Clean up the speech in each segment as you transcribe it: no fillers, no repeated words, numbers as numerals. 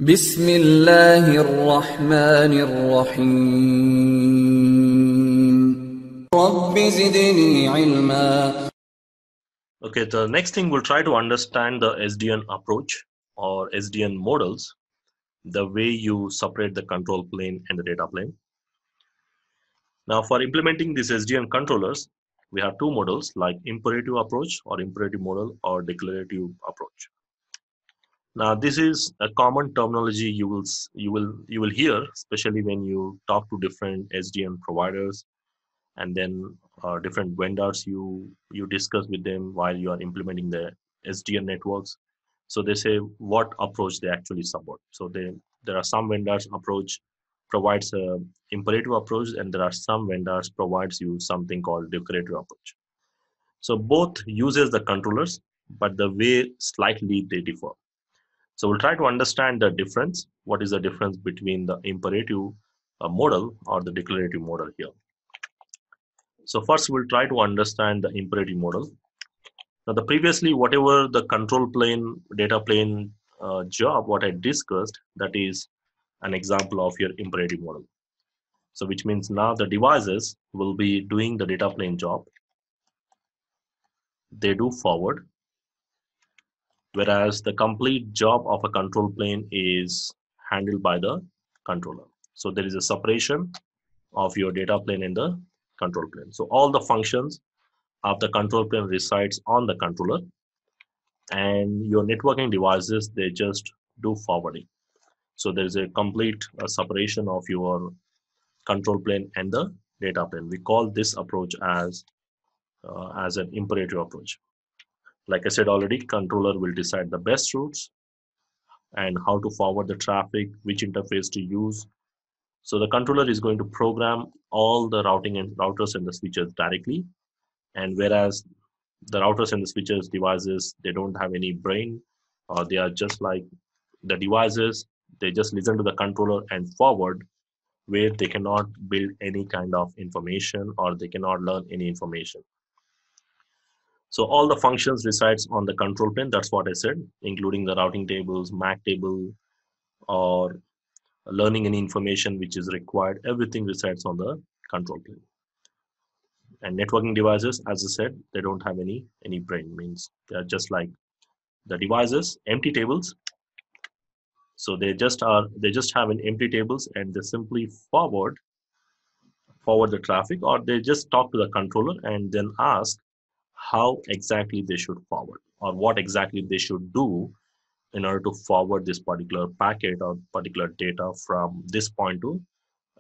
बिस्मिल्लाहिर रहमानिर Rahim rabbi ज़िदनी इल्मा। Okay, the next thing we'll try to understand the SDN approach or SDN models, the way you separate the control plane and the data plane. Now, for implementing these SDN controllers, we have two models like imperative approach or imperative model or declarative approach. Now, this is a common terminology you will hear, especially when you talk to different SDN providers and then different vendors you discuss with them while you are implementing the SDN networks. So they say what approach they actually support. So there are some vendors approach provides a imperative approach, and there are some vendors provides you something called declarative approach. So both uses the controllers, but the way slightly they differ. So we'll try to understand the difference. What is the difference between the imperative model or the declarative model here? So first we'll try to understand the imperative model. Now the previously whatever the control plane, data plane job, what I discussed, that is an example of your imperative model. So which means now the devices will be doing the data plane job. They do forward, whereas the complete job of a control plane is handled by the controller. So there is a separation of your data plane and the control plane. So all the functions of the control plane resides on the controller, and your networking devices, they just do forwarding. So there is a complete separation of your control plane and the data plane. We call this approach as an imperative approach. Like I said already, controller will decide the best routes and how to forward the traffic, which interface to use. So the controller is going to program all the routing and routers and the switches directly, and whereas the routers and the switches devices, they don't have any brain, or they are just like the devices. They just listen to the controller and forward, where they cannot build any kind of information or they cannot learn any information. So all the functions resides on the control plane. That's what I said, including the routing tables, MAC table, or learning any information which is required. Everything resides on the control plane. And networking devices, as I said, they don't have any brain. Means they are just like the devices, empty tables. So they just have an empty tables, and they simply forward the traffic, or they just talk to the controller and then ask how exactly they should forward or what exactly they should do in order to forward this particular packet or particular data from this point to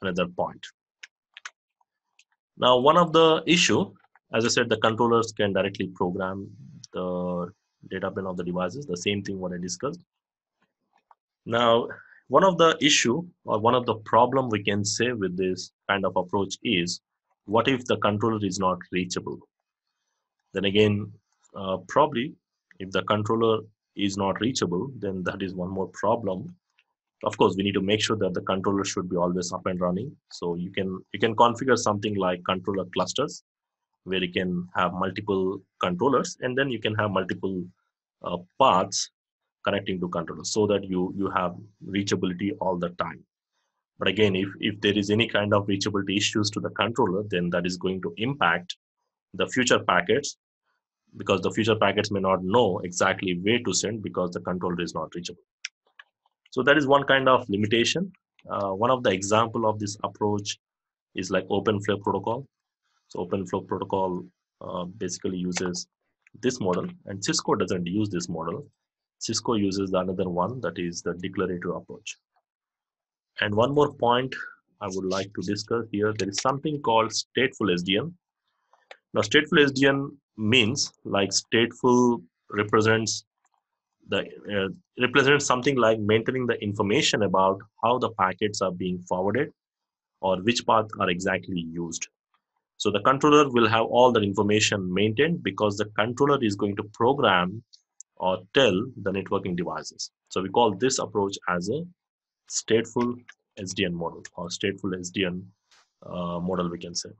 another point. Now, one of the issue, as I said, the controllers can directly program the data plane of the devices, the same thing what I discussed. Now, one of the issue or one of the problem we can say with this kind of approach is, what if the controller is not reachable? Then again, probably if the controller is not reachable, then that is one more problem. Of course, we need to make sure that the controller should be always up and running. So you can configure something like controller clusters, where you can have multiple controllers, and then you can have multiple paths connecting to controllers, so that you have reachability all the time. But again, if there is any kind of reachability issues to the controller, then that is going to impact the future packets, because the future packets may not know exactly where to send because the controller is not reachable. So that is one kind of limitation. One of the example of this approach is like OpenFlow protocol. So OpenFlow protocol basically uses this model, and Cisco doesn't use this model. Cisco uses the another one, that is the declarative approach. And one more point I would like to discuss here, there is something called stateful SDN. Now, stateful SDN means like stateful represents the represents something like maintaining the information about how the packets are being forwarded or which path are exactly used. So the controller will have all the information maintained, because the controller is going to program or tell the networking devices. So we call this approach as a stateful SDN model or stateful SDN model, we can say.